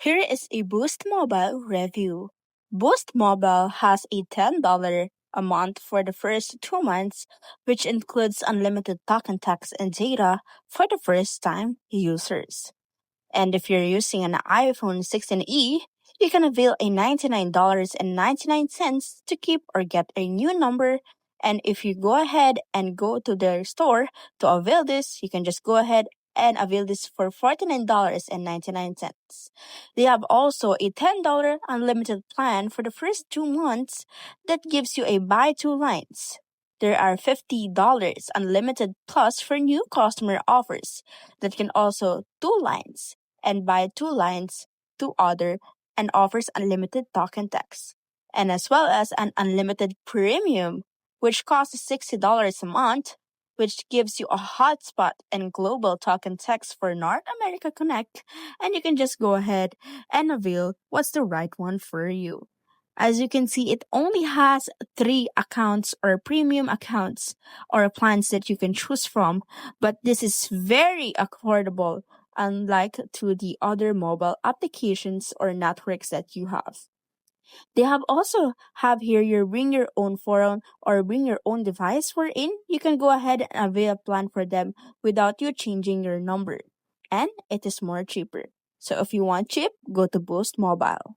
Here is a Boost Mobile review. Boost Mobile has a $10 a month for the first 2 months, which includes unlimited talk and text and data for the first time users. And if you're using an iPhone 16e, you can avail a $99.99 to keep or get a new number. And if you go ahead and go to their store to avail this, you can just go ahead and avail this for $49.99. They have also a $10 unlimited plan for the first 2 months that gives you a buy two lines. There are $50 unlimited plus for new customer offers that can also two lines and buy two lines to other and offers unlimited talk and text, and as well as an unlimited premium, which costs $60 a month, which gives you a hotspot and global talk and text for North America Connect, and you can just go ahead and avail what's the right one for you. As you can see, it only has 3 accounts or premium accounts or plans that you can choose from, but this is very affordable unlike to the other mobile applications or networks that you have. They have also have here your bring your own phone or bring your own device wherein you can go ahead and avail a plan for them without you changing your number. And it is more cheaper. So if you want cheap, go to Boost Mobile.